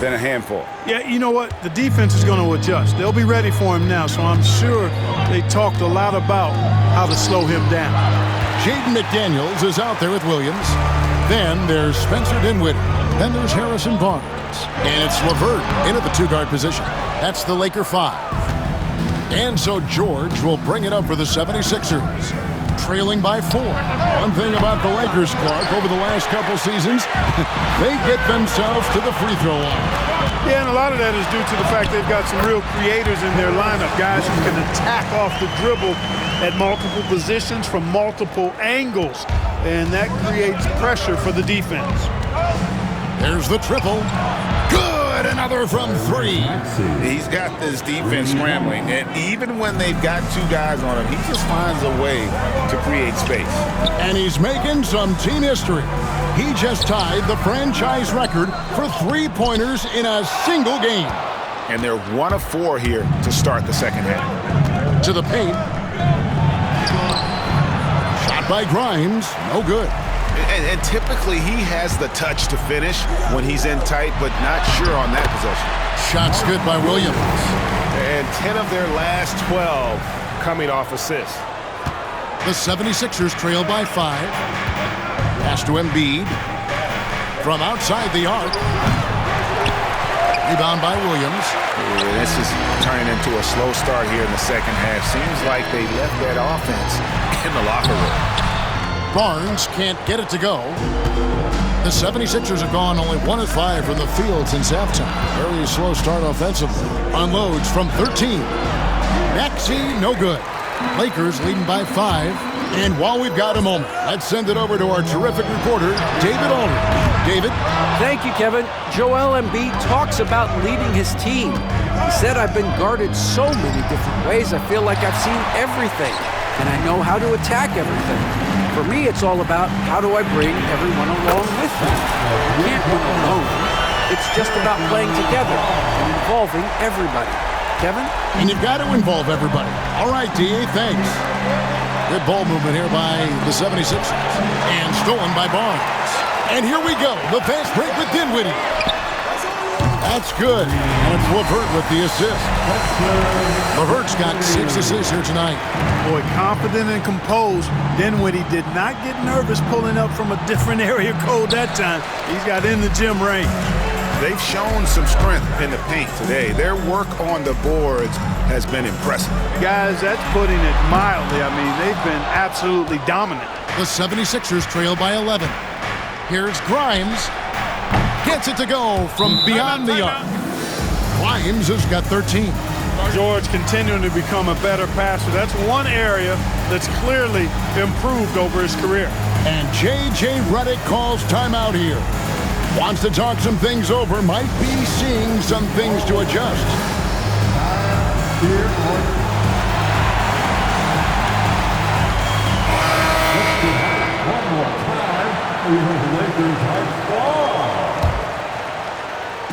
been a handful. Yeah, you know what? The defense is going to adjust. They'll be ready for him now, so I'm sure they talked a lot about how to slow him down. Jaden McDaniels is out there with Williams. Then there's Spencer Dinwiddie. Then there's Harrison Barnes. And it's LeVert in at the two-guard position. That's the Laker 5. And so George will bring it up for the 76ers. Trailing by 4. One thing about the Lakers, Clark, over the last couple seasons, they get themselves to the free throw line. Yeah, and a lot of that is due to the fact they've got some real creators in their lineup, guys who can attack off the dribble at multiple positions from multiple angles, and that creates pressure for the defense. There's the triple. Good, another from 3. He's got this defense scrambling, and even when they've got 2 guys on him, he just finds a way to create space. And he's making some team history. He just tied the franchise record for 3-pointers in a single game. And they're 1 of 4 here to start the second half. To the paint. Shot by Grimes, no good. And typically he has the touch to finish when he's in tight, but not sure on that possession. Shot's good by Williams. And 10 of their last 12 coming off assists. The 76ers trail by 5. Pass to Embiid. From outside the arc. Rebound by Williams. This is turning into a slow start here in the second half. Seems like they left that offense in the locker room. Barnes can't get it to go. The 76ers have gone only 1 of 5 from the field since halftime. Very slow start offensively. Unloads from 13. Maxey, no good. Lakers leading by 5. And while we've got a moment, let's send it over to our terrific reporter, David Aldridge. David? Thank you, Kevin. Joel Embiid talks about leading his team. He said, "I've been guarded so many different ways. I feel like I've seen everything, and I know how to attack everything. For me, it's all about how do I bring everyone along with me. You can't win alone. It's just about playing together and involving everybody." Kevin? And you've got to involve everybody. All right, D.A., thanks. Good ball movement here by the 76ers. And stolen by Barnes. And here we go. The fast break with Dinwiddie. That's good. And it's LeVert with the assist. LeVert's got 6 assists here tonight. Boy, confident and composed. Dinwiddie did not get nervous pulling up from a different area code that time. He's got in the gym range. They've shown some strength in the paint today. Their work on the boards has been impressive. Guys, that's putting it mildly. I mean, they've been absolutely dominant. The 76ers trail by 11. Here's Grimes. Gets it to go from beyond the arc. Grimes has got 13. George continuing to become a better passer. That's one area that's clearly improved over his career. And J.J. Redick calls timeout here. Wants to talk some things over. Might be seeing some things to adjust.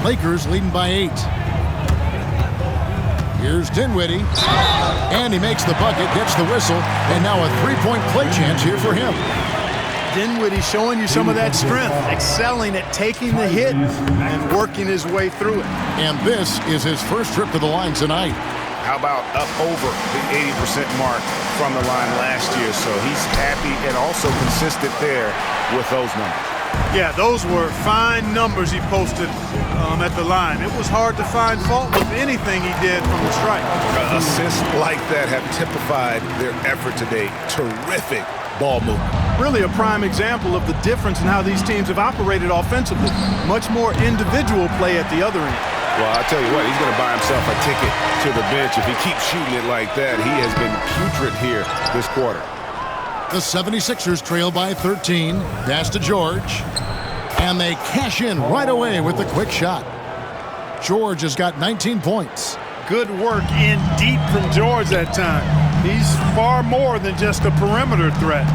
Lakers leading by 8. Here's Dinwiddie. And he makes the bucket, gets the whistle, and now a 3-point play chance here for him. Dinwiddie showing you some of that strength, excelling at taking the hit and working his way through it. And this is his first trip to the line tonight. How about up over the 80% mark from the line last year? So he's happy and also consistent there with those numbers. Yeah, those were fine numbers he posted at the line. It was hard to find fault with anything he did from the stripe. Assists like that have typified their effort today. Terrific ball movement. Really a prime example of the difference in how these teams have operated offensively. Much more individual play at the other end. Well, I'll tell you what, he's going to buy himself a ticket to the bench. If he keeps shooting it like that, he has been putrid here this quarter. The 76ers trail by 13. Pass to George. And they cash in right away with the quick shot. George has got 19 points. Good work in deep from George that time. He's far more than just a perimeter threat.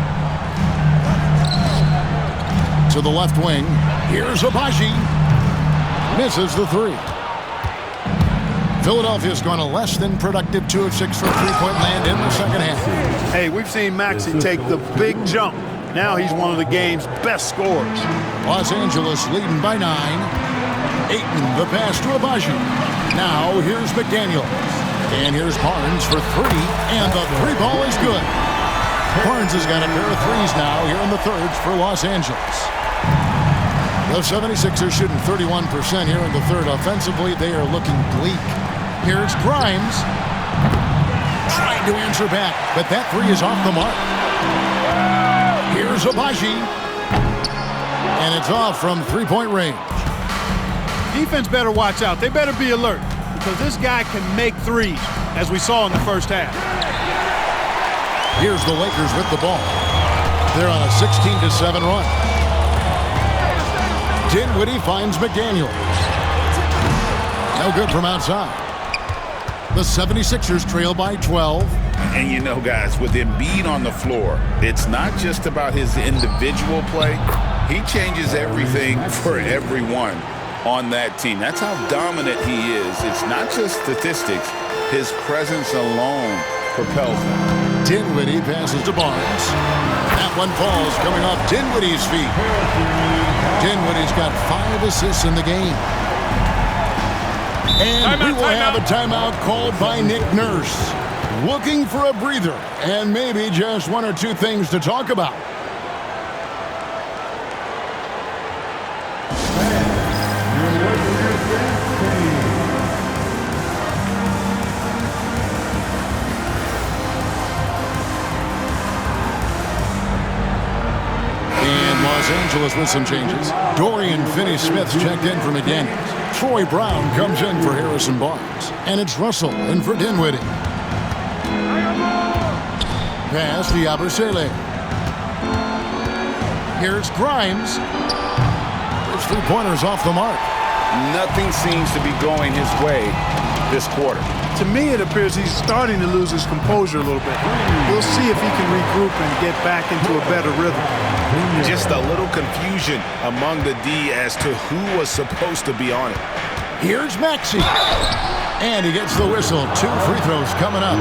To the left wing. Here's Abaji. Misses the 3. Philadelphia's gone a less than productive 2 of 6 from three-point land in the second half. Hey, we've seen Maxey take the big jump. Now he's one of the game's best scorers. Los Angeles leading by 9. Ayton, the pass to Agbaji. Now here's McDaniels. And here's Barnes for three, and the three ball is good. Barnes has got a pair of threes now here in the third for Los Angeles. The 76ers shooting 31% here in the third. Offensively, they are looking bleak. Here's Grimes. Trying to answer back, but that three is off the mark. Here's Agbaji. And it's off from three-point range. Defense better watch out. They better be alert because this guy can make threes, as we saw in the first half. Here's the Lakers with the ball. They're on a 16-7 run. Dinwiddie finds McDaniels. No good from outside. The 76ers trail by 12. And you know, guys, with Embiid on the floor, it's not just about his individual play. He changes everything for everyone on that team. That's how dominant he is. It's not just statistics. His presence alone propels him. Dinwiddie passes to Barnes. That one falls coming off Dinwiddie's feet. Dinwiddie's got 5 assists in the game. And we will have a timeout called by Nick Nurse. Looking for a breather and maybe just one or two things to talk about. And Los Angeles with some changes. Dorian Finney-Smith's checked in for McDaniels. Troy Brown comes in for Harrison Barnes. And it's Russell in for Dinwiddie. Pass to Yabusele. Here's Grimes. His three-pointers off the mark. Nothing seems to be going his way this quarter. To me, it appears he's starting to lose his composure a little bit. We'll see if he can regroup and get back into a better rhythm. Just a little confusion among the D as to who was supposed to be on it. Here's Maxey. And he gets the whistle. 2 free throws coming up.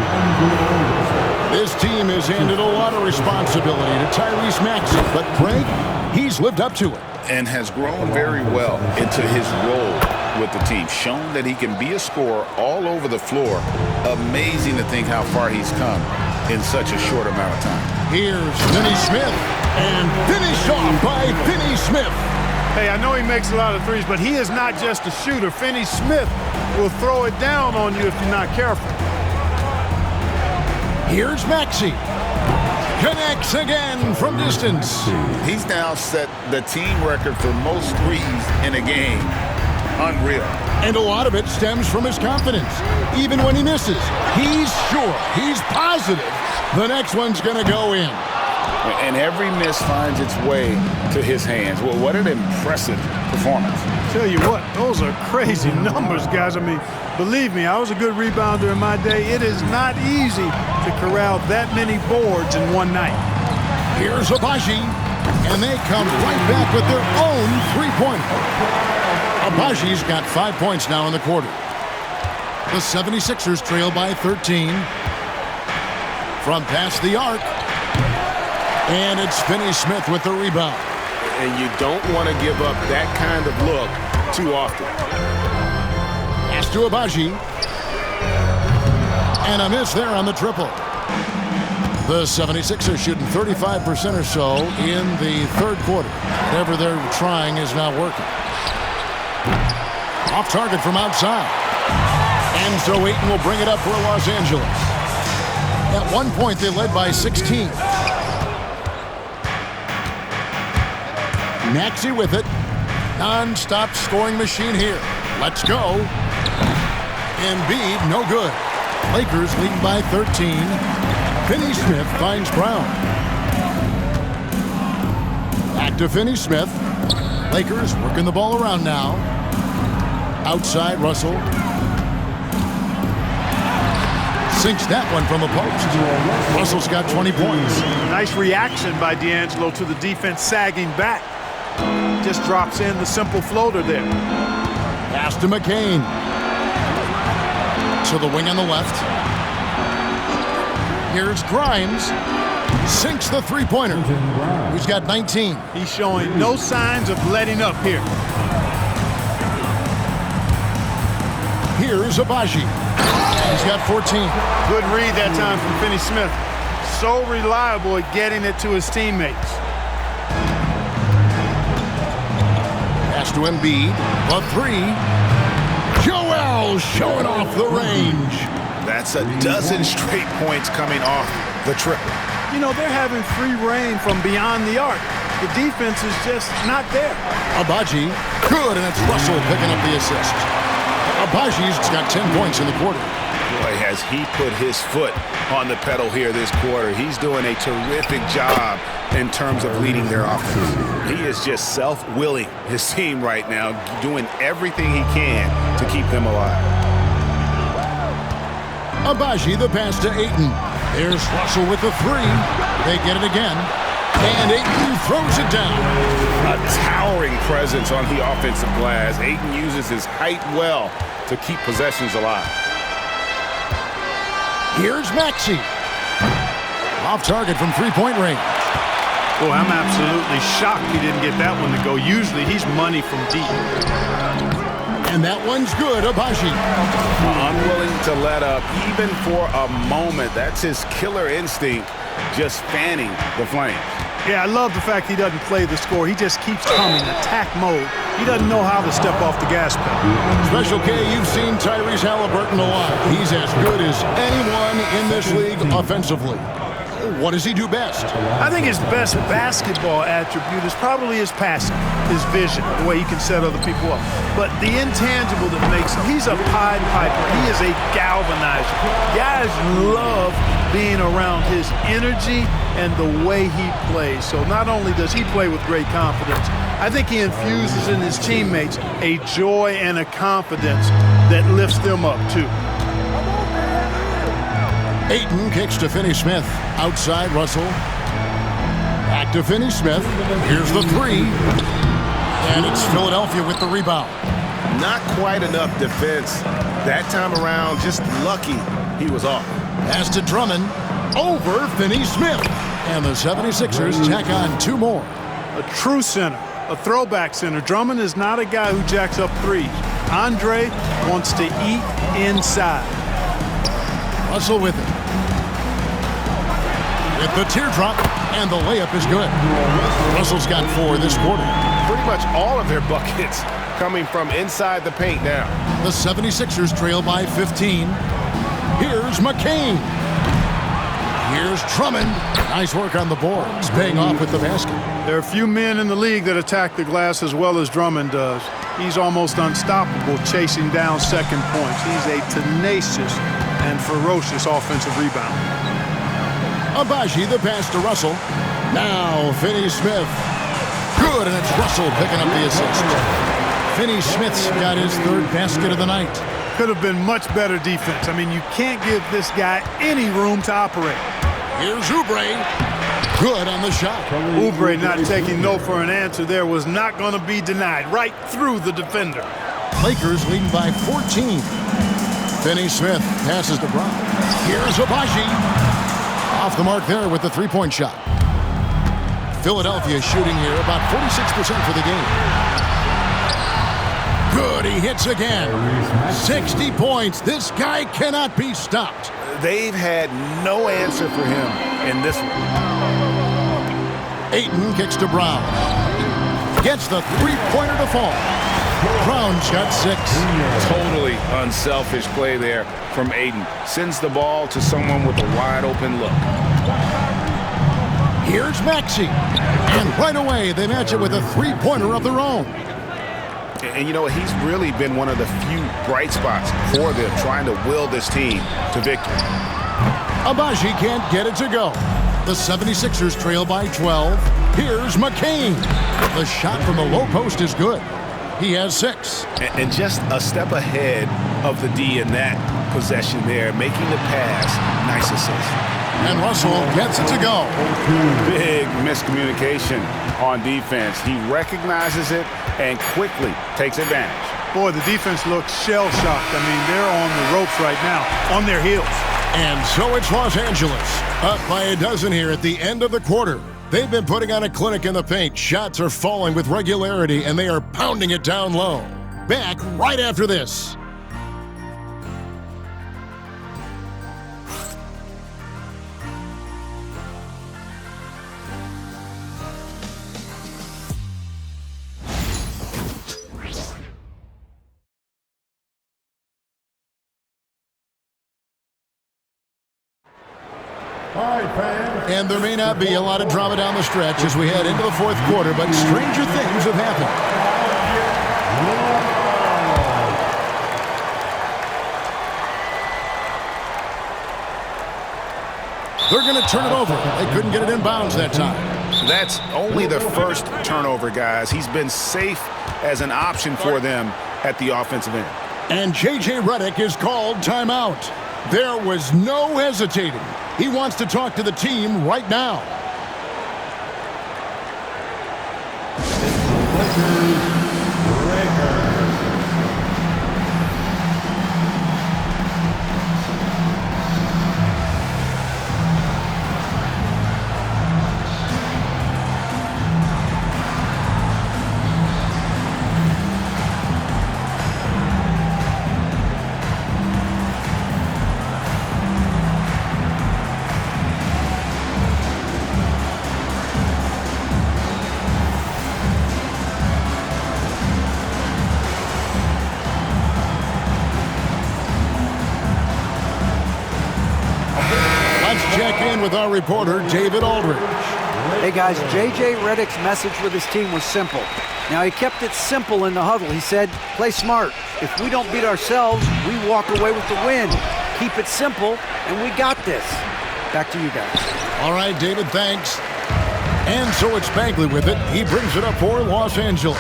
This team has handed a lot of responsibility to Tyrese Maxey, but Craig, he's lived up to it. And has grown very well into his role with the team. Shown that he can be a scorer all over the floor. Amazing to think how far he's come in such a short amount of time. Here's Finney-Smith. And finished off by Finney-Smith. Hey, I know he makes a lot of threes, but he is not just a shooter. Finney-Smith will throw it down on you if you're not careful. Here's Maxey. Connects again from distance. He's now set the team record for most threes in a game. Unreal. And a lot of it stems from his confidence. Even when he misses, he's sure, he's positive the next one's going to go in. And every miss finds its way to his hands. Well, what an impressive performance. Tell you what, those are crazy numbers, guys. I mean, believe me, I was a good rebounder in my day. It is not easy to corral that many boards in one night. Here's Agbaji, and they come right back with their own three-pointer. Abaji's got 5 points now in the quarter. The 76ers trail by 13. From past the arc. And it's Finney-Smith with the rebound. And you don't want to give up that kind of look too often. Pass to Agbaji. And a miss there on the triple. The 76ers shooting 35% or so in the third quarter. Whatever they're trying is not working. Off target from outside. And so Ayton will bring it up for Los Angeles. At one point, they led by 16. Maxey with it. Non-stop scoring machine here. Let's go. Embiid, no good. Lakers lead by 13. Finney-Smith finds Brown. Back to Finney-Smith. Lakers working the ball around now. Outside, Russell. Sinks that one from the post. Russell's got 20 points. Nice reaction by D'Angelo to the defense sagging back. Just drops in the simple floater there. Pass to McCain. To the wing on the left. Here's Grimes. Sinks the three-pointer. He's got 19. He's showing no signs of letting up here. Here's Agbaji. He's got 14. Good read that time from Finney Smith. So reliable at getting it to his teammates. Pass to Embiid. A three. Joel showing off the range. That's a dozen straight points coming off the triple. You know, they're having free reign from beyond the arc. The defense is just not there. Agbaji, good, and it's Russell picking up the assist. Agbaji's got 10 points in the quarter. Boy, has he put his foot on the pedal here this quarter. He's doing a terrific job in terms of leading their offense. He is just self-willing his team right now, doing everything he can to keep them alive. Agbaji, the pass to Ayton. There's Russell with the three. They get it again. And Ayton throws it down. A towering presence on the offensive glass. Ayton uses his height well to keep possessions alive. Here's Maxey. Off target from three-point range. Boy, I'm absolutely shocked he didn't get that one to go. Usually he's money from deep. And that one's good, Agbaji. Unwilling to let up even for a moment. That's his killer instinct, just fanning the flames. Yeah, I love the fact he doesn't play the score. He just keeps coming, attack mode. He doesn't know how to step off the gas pedal. Special K, you've seen Tyrese Halliburton a lot. He's as good as anyone in this league offensively. What does he do best? I think his best basketball attribute is probably his passing, his vision, the way he can set other people up. But the intangible that makes him, he's a Pied Piper. He is a galvanizer. Guys love being around his energy and the way he plays. So not only does he play with great confidence, I think he infuses in his teammates a joy and a confidence that lifts them up too. Ayton kicks to Finney Smith. Outside Russell. Back to Finney Smith. Here's the three. And it's Philadelphia with the rebound. Not quite enough defense. That time around, just lucky he was off. Pass to Drummond. Over Finney Smith. And the 76ers tack on two more. A true center, a throwback center. Drummond is not a guy who jacks up threes. Andre wants to eat inside. Russell with it. With the teardrop, and the layup is good. Russell's got 4 this quarter. Pretty much all of their buckets coming from inside the paint now. The 76ers trail by 15. Here's McCain. Here's Drummond. Nice work on the boards, paying off with the basket. There are few men in the league that attack the glass as well as Drummond does. He's almost unstoppable chasing down second points. He's a tenacious and ferocious offensive rebounder. Agbaji, the pass to Russell. Now Finney Smith. Good, and it's Russell picking up the assist. Finney Smith's got his 3rd basket of the night. Could have been much better defense. I mean, you can't give this guy any room to operate. Here's Oubre. Good on the shot. Oubre not taking no for an answer there was not going to be denied. Right through the defender. Lakers leading by 14. Finney Smith passes to Brown. Here's Agbaji. Off the mark there with the three-point shot. Philadelphia shooting here about 46% for the game. Good, he hits again. 60 points. This guy cannot be stopped. They've had no answer for him in this one. Ayton kicks to Brown. Gets the three-pointer to fall. Brown's got 6. Totally unselfish play there from Ayton. Sends the ball to someone with a wide-open look. Here's Maxey. And right away, they match it with a three-pointer of their own. And you know, he's really been one of the few bright spots for them, trying to will this team to victory. Agbaji can't get it to go. The 76ers trail by 12. Here's McCain. The shot from the low post is good. He has 6. And just a step ahead of the D in that possession there, making the pass. Nice assist. And Russell gets it to go. Big miscommunication on defense. He recognizes it and quickly takes advantage. Boy, the defense looks shell-shocked. I mean, they're on the ropes right now, on their heels. And so it's Los Angeles, up by a dozen here at the end of the quarter. They've been putting on a clinic in the paint. Shots are falling with regularity, and they are pounding it down low. Back right after this. And there may not be a lot of drama down the stretch as we head into the fourth quarter, but stranger things have happened. They're going to turn it over. They couldn't get it in bounds that time. That's only the first turnover, guys. He's been safe as an option for them at the offensive end. And J.J. Redick is called timeout. There was no hesitating. He wants to talk to the team right now. With our reporter, David Aldridge. Hey guys, J.J. Redick's message with his team was simple. Now he kept it simple in the huddle. He said, play smart. If we don't beat ourselves, we walk away with the win. Keep it simple, and we got this. Back to you guys. All right, David, thanks. And so it's Bagley with it. He brings it up for Los Angeles.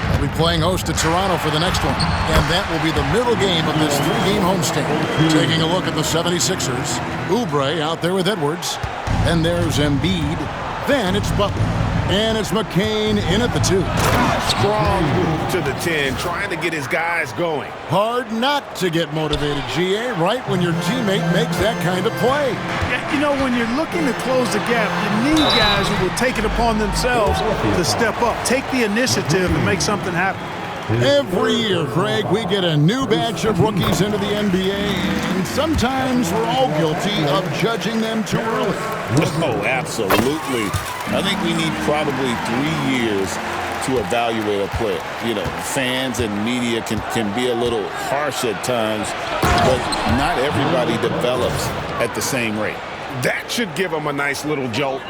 They'll be playing host to Toronto for the next one. And that will be the middle game of this three-game homestand. Taking a look at the 76ers. Oubre out there with Edwards. Then there's Embiid. Then it's Butler. And it's McCain in at the 2. Strong move to the 10, trying to get his guys going. Hard not to get motivated, GA, right when your teammate makes that kind of play. Yeah, you know, when you're looking to close the gap, you need guys who will take it upon themselves to step up, take the initiative and make something happen. Every year, Craig, we get a new batch of rookies into the NBA, and sometimes we're all guilty of judging them too early. Oh, absolutely. I think we need probably 3 years to evaluate a player. You know, fans and media can be a little harsh at times, but not everybody develops at the same rate. That should give them a nice little jolt.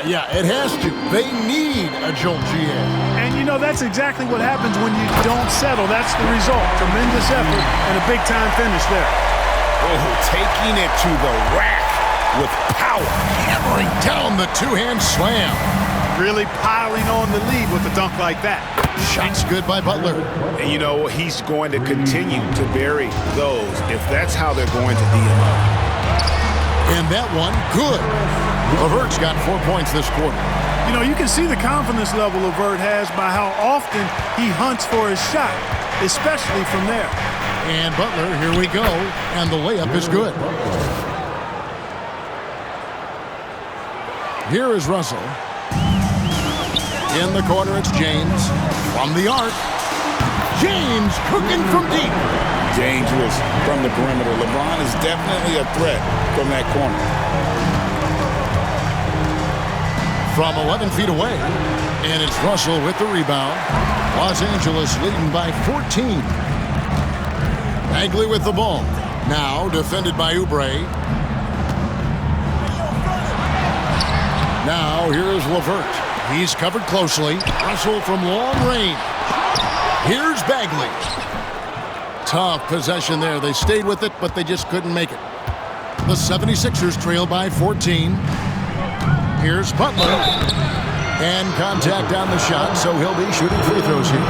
Yeah, it has to. They need a jolt, GA. And, you know, that's exactly what happens when you don't settle. That's the result. Tremendous effort and a big-time finish there. Oh, taking it to the rack with power. Hammering down the two-hand slam. Really piling on the lead with a dunk like that. Shots good by Butler. And, you know, he's going to continue to bury those if that's how they're going to D him up. And that one, good. LeVert's got 4 points this quarter. You know, you can see the confidence level LeVert has by how often he hunts for his shot, especially from there. And Butler, here we go, and the layup is good. Here is Russell. In the corner, it's James. From the arc, James cooking from deep. Dangerous from the perimeter. LeBron is definitely a threat from that corner. From 11 feet away, and it's Russell with the rebound. Los Angeles leading by 14. Bagley with the ball. Now defended by Oubre. Now here is LeVert. He's covered closely. Russell from long range. Here's Bagley. Tough possession there. They stayed with it, but they just couldn't make it. The 76ers trail by 14. Here's Butler. And contact on the shot, so he'll be shooting free throws here.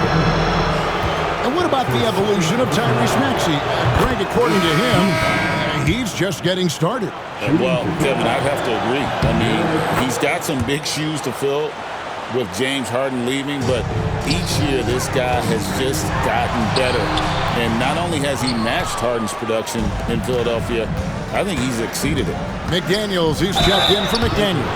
And what about the evolution of Tyrese Maxey? Greg, according to him, he's just getting started. Well, Kevin, I'd have to agree. I mean, he's got some big shoes to fill with James Harden leaving, but each year this guy has just gotten better. And not only has he matched Harden's production in Philadelphia, I think he's exceeded it. McDaniels, he's checked in for McDaniels.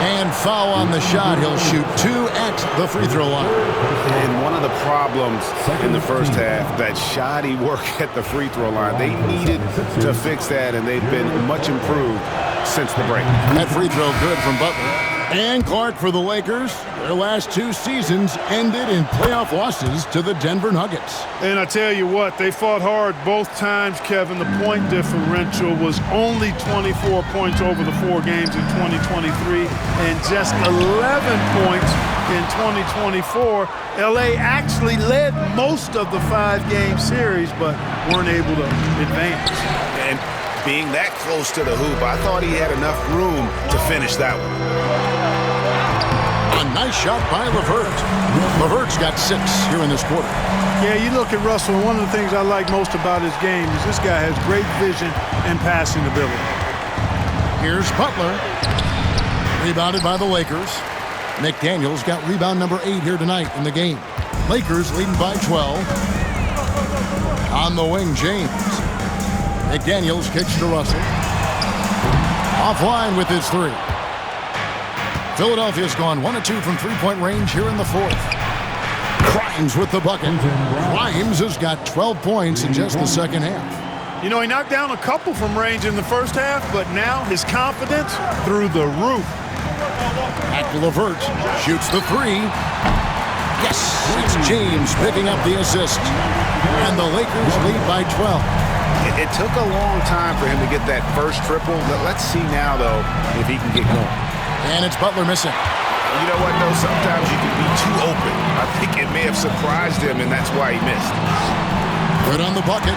And foul on the shot. He'll shoot 2 at the free throw line. And one of the problems in the first half, that shoddy work at the free throw line, they needed to fix that, and they've been much improved since the break. That free throw good from Butler. And Clark, for the Lakers, their last 2 seasons ended in playoff losses to the Denver Nuggets. And I tell you what, they fought hard both times, Kevin. The point differential was only 24 points over the 4 games in 2023 and just 11 points in 2024. LA actually led most of the 5-game series, but weren't able to advance. And being that close to the hoop, I thought he had enough room to finish that one. A nice shot by LeVert. LeVert's got 6 here in this quarter. Yeah, you look at Russell, and one of the things I like most about his game is this guy has great vision and passing ability. Here's Butler. Rebounded by the Lakers. McDaniels got rebound number 8 here tonight in the game. Lakers leading by 12. On the wing, James. McDaniels kicks to Russell. Offline with his 3. Philadelphia's gone 1 of 2 from 3-point range here in the 4th. Grimes with the bucket. Grimes has got 12 points in just the second half. You know, he knocked down a couple from range in the first half, but now his confidence through the roof. Back to LeVert. Shoots the 3. Yes, it's James picking up the assist. And the Lakers lead by 12. It took a long time for him to get that first triple. Let's see now, though, if he can get going. And it's Butler missing. You know what, though? Sometimes you can be too open. I think it may have surprised him, and that's why he missed. Good on the bucket.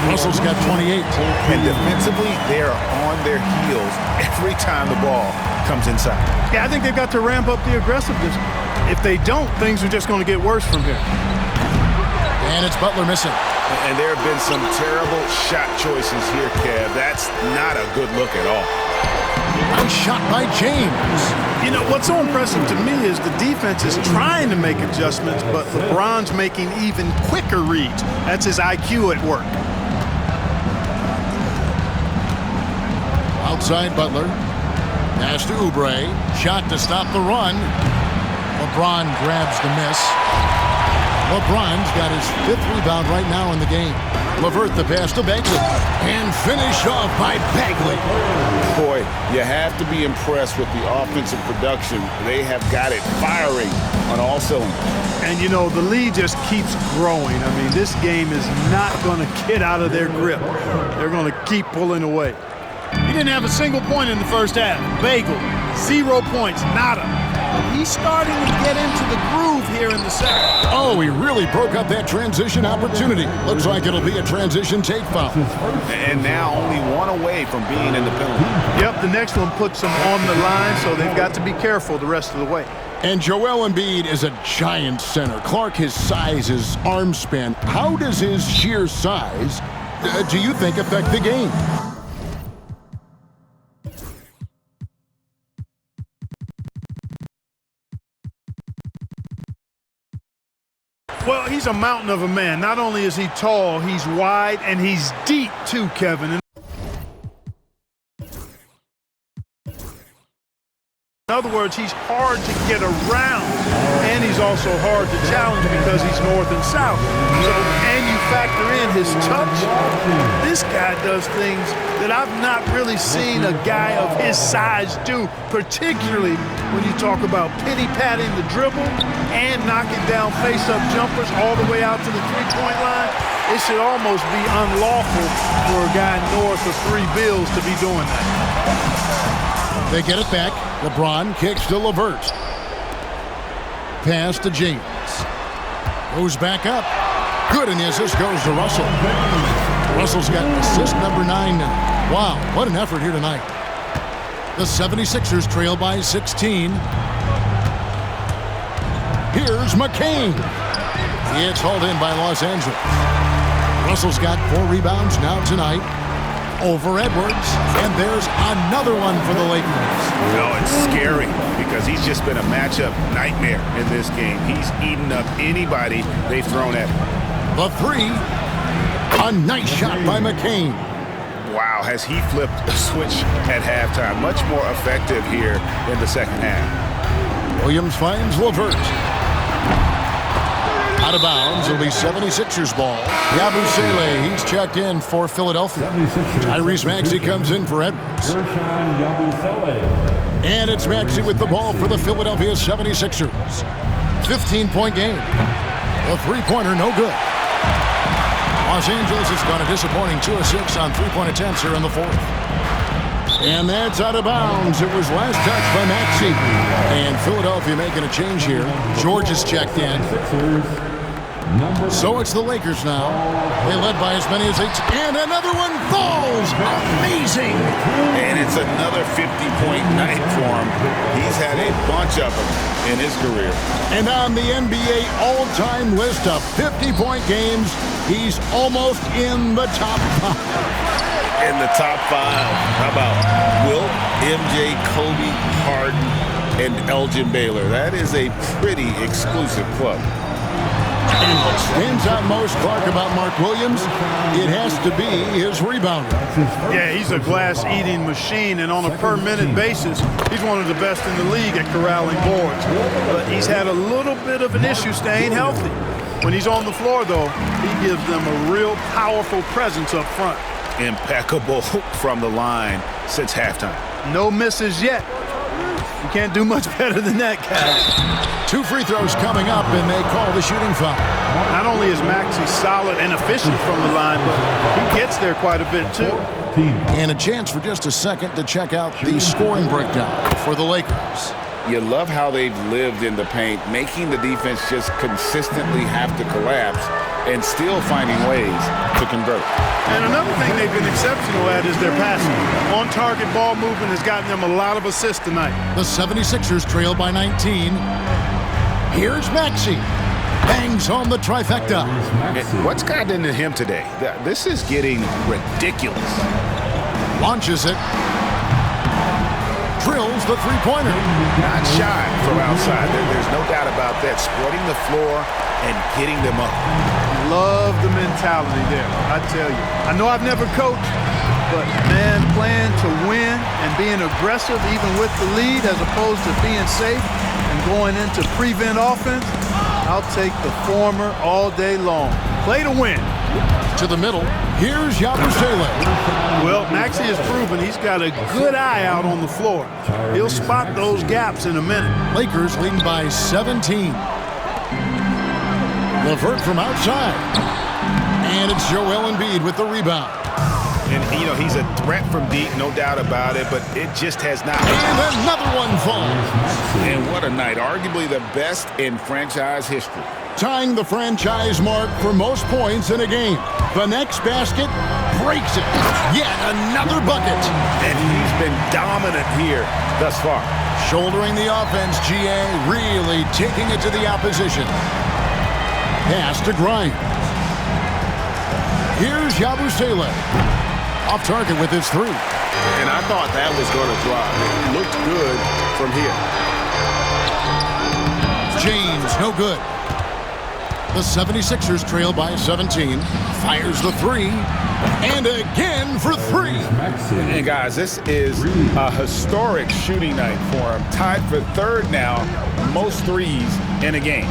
Russell's got 28. And defensively, they are on their heels every time the ball comes inside. Yeah, I think they've got to ramp up the aggressiveness. If they don't, things are just going to get worse from here. And it's Butler missing. And there have been some terrible shot choices here, Kev. That's not a good look at all. Nice shot by James. You know, what's so impressive to me is the defense is trying to make adjustments, but LeBron's making even quicker reads. That's his IQ at work. Outside Butler. Pass to Oubre. Shot to stop the run. LeBron grabs the miss. LeBron's got his 5th rebound right now in the game. LeVert the pass to Bagley. And finish off by Bagley. Boy, you have to be impressed with the offensive production. They have got it firing on all cylinders. And, you know, the lead just keeps growing. I mean, this game is not going to get out of their grip. They're going to keep pulling away. He didn't have a single point in the first half. Bagel, 0 points, nada. He's starting to get into the groove here in the second. Oh, he really broke up that transition opportunity. Looks like it'll be a transition take foul. And now only 1 away from being in the penalty. Yep, the next one puts them on the line, so they've got to be careful the rest of the way. And Joel Embiid is a giant center. Clark, his size, his arm span. How does his sheer size, do you think, affect the game? Well, he's a mountain of a man. Not only is he tall, he's wide, and he's deep too, Kevin. In other words, he's hard to get around, and he's also hard to challenge because he's north and south. So, and you factor in his touch, this guy does things that I've not really seen a guy of his size do, particularly when you talk about pity-patting the dribble and knocking down face-up jumpers all the way out to the three-point line. It should almost be unlawful for a guy north of 3 bills to be doing that. They get it back. LeBron kicks to LeVert. Pass to James. Goes back up. Good, and the assist goes to Russell. Russell's got assist number 9 now. Wow, what an effort here tonight. The 76ers trail by 16. Here's McCain. It's hauled in by Los Angeles. Russell's got 4 rebounds now tonight over Edwards, and there's another one for the Lakers. No, it's scary because he's just been a matchup nightmare in this game. He's eaten up anybody they've thrown at him. The 3, a nice shot by McCain. Wow, has he flipped the switch at halftime? Much more effective here in the second half. Williams finds LeVert. Out of bounds, it'll be 76ers ball. Yabusele, he's checked in for Philadelphia. Tyrese Maxey comes in for Edwards. And it's Maxey with the ball for the Philadelphia 76ers. 15-point game. The three-pointer, no good. Los Angeles has gone a disappointing 2 of 6 on three-point attempts here in the fourth. And that's out of bounds. It was last touched by Maxey. And Philadelphia making a change here. George has checked in. So it's the Lakers now. They led by as many as 8. And another one falls. Amazing. And it's another 50-point night for him. He's had a bunch of them in his career. And on the NBA all-time list of 50-point games, he's almost in the top 5. In the top 5. How about Wilt, MJ, Kobe, Harden, and Elgin Baylor? That is a pretty exclusive club. And what stands out most, Clark, about Mark Williams, it has to be his rebounder. Yeah, he's a glass-eating machine, and on a per-minute basis, he's one of the best in the league at corralling boards. But he's had a little bit of an issue staying healthy. When he's on the floor, though, he gives them a real powerful presence up front. Impeccable from the line since halftime. No misses yet. You can't do much better than that, guys. 2 free throws coming up, and they call the shooting foul. Not only is Maxey solid and efficient from the line, but he gets there quite a bit, too. And a chance for just a second to check out the scoring breakdown for the Lakers. You love how they've lived in the paint, making the defense just consistently have to collapse and still finding ways to convert. And another thing they've been exceptional at is their passing. On-target ball movement has gotten them a lot of assists tonight. The 76ers trail by 19. Here's Maxey. Bangs home the trifecta. What's gotten into him today? This is getting ridiculous. Launches it. Drills the three-pointer. Not shy from outside. There's no doubt about that. Spreading the floor and getting them up. Love the mentality there, I tell you. I know I've never coached, but, man, playing to win and being aggressive even with the lead as opposed to being safe and going into prevent offense, I'll take the former all day long. Play to win. To the middle. Here's Yabusele. Well, Maxey has proven he's got a good eye out on the floor. He'll spot those gaps in a minute. Lakers leading by 17. LeVert from outside. And it's Joel Embiid with the rebound. And, you know, he's a threat from deep, no doubt about it, but it just has not. And another one falls. And what a night. Arguably the best in franchise history. Tying the franchise mark for most points in a game. The next basket breaks it. Yet another bucket. And he's been dominant here thus far. Shouldering the offense, GA really taking it to the opposition. Pass to Grimes. Here's Yabusele. Off target with his 3. And I thought that was going to drop. It looked good from here. James, no good. The 76ers trail by 17. Fires the 3. And again for 3. And guys, this is a historic shooting night for him. Tied for 3rd now, most threes in a game.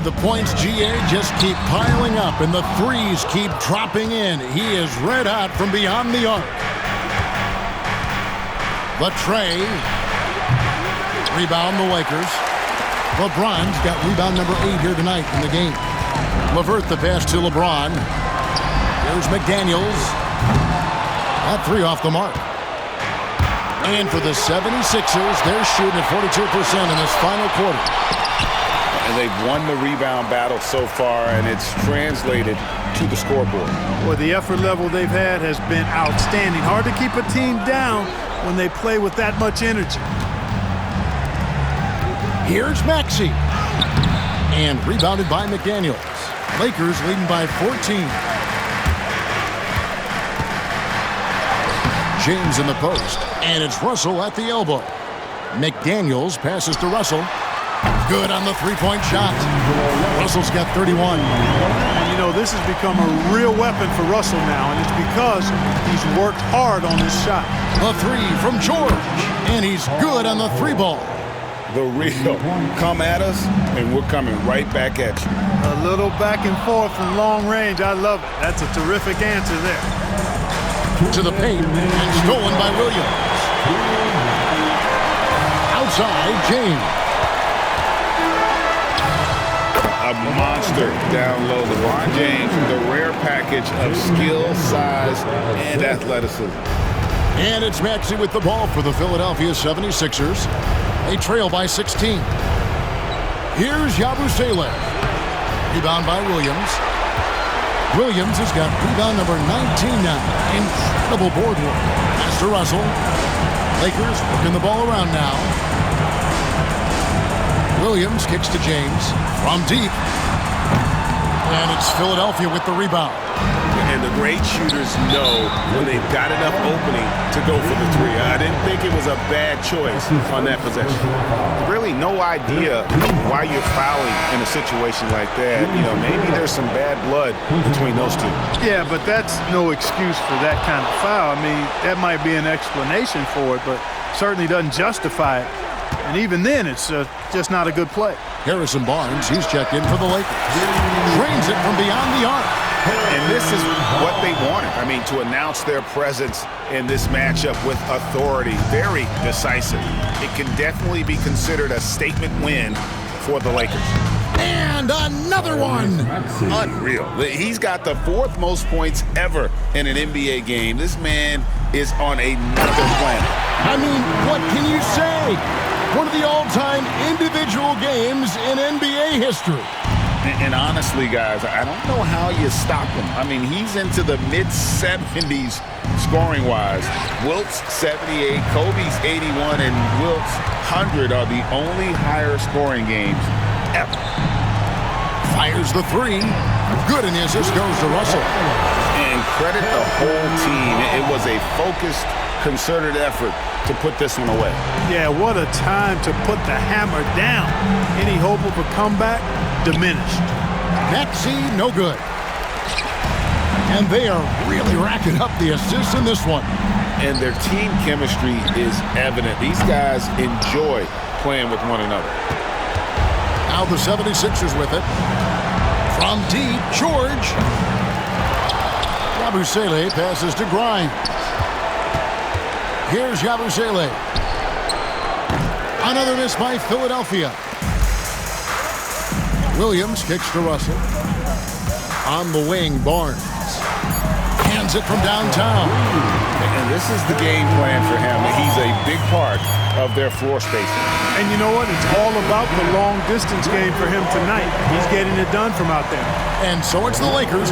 The points, GA, just keep piling up, and the threes keep dropping in. He is red hot from beyond the arc. The tray. Rebound the Lakers. LeBron's got rebound number 8 here tonight in the game. LeVert the pass to LeBron. Here's McDaniels. That 3 off the mark. And for the 76ers, they're shooting at 42% in this final quarter. And they've won the rebound battle so far, and it's translated to the scoreboard. Well, the effort level they've had has been outstanding. Hard to keep a team down when they play with that much energy. Here's Maxey. And rebounded by McDaniels. Lakers leading by 14. James in the post. And it's Russell at the elbow. McDaniels passes to Russell. Good on the three-point shot. Russell's got 31. And, you know, this has become a real weapon for Russell now, and it's because he's worked hard on his shot. The 3 from George. And he's good on the 3 ball. The real. Come at us, and we're coming right back at you. A little back and forth from long range. I love it. That's a terrific answer there. To the paint, and stolen by Williams. inside, James. A monster down low. LeBron James, the rare package of skill, size, and athleticism. And it's Maxey with the ball for the Philadelphia 76ers. They trail by 16. Here's Yabusele. Rebound by Williams. Williams has got rebound number 19 now. Incredible board work. Pass to Russell. Lakers working the ball around now. Williams kicks to James from deep. And it's Philadelphia with the rebound. And the great shooters know when they've got enough opening to go for the three. I didn't think it was a bad choice on that possession. Really no idea why you're fouling in a situation like that. You know, maybe there's some bad blood between those two. Yeah, but that's no excuse for that kind of foul. I mean, that might be an explanation for it, but certainly doesn't justify it. And even then, it's just not a good play. Harrison Barnes, he's checked in for the Lakers. Drains it from beyond the arc. And this is what they wanted. I mean, to announce their presence in this matchup with authority, very decisive. It can definitely be considered a statement win for the Lakers. And another one. Unreal. He's got the 4th most points ever in an NBA game. This man is on another planet. I mean, what can you say? One of the all-time individual games in NBA history. And honestly, guys, I don't know how you stop him. I mean, he's into the mid-70s scoring-wise. Wilt's 78, Kobe's 81, and Wilt's 100 are the only higher scoring games ever. Fires the three. Good, and the assist goes to Russell. And credit the whole team. It was a focused, concerted effort to put this one away. Yeah, what a time to put the hammer down. Any hope of a comeback? Diminished. Maxey, no good. And they are really racking up the assists in this one. And their team chemistry is evident. These guys enjoy playing with one another. Now the 76ers with it. From deep, George. Yabusele passes to Grimes. Here's Yabusele. Another miss by Philadelphia. Williams kicks to Russell. On the wing, Barnes. Hands it from downtown. And this is the game plan for him. He's a big part of their floor spacing. And you know what? It's all about the long distance game for him tonight. He's getting it done from out there. And so it's the Lakers.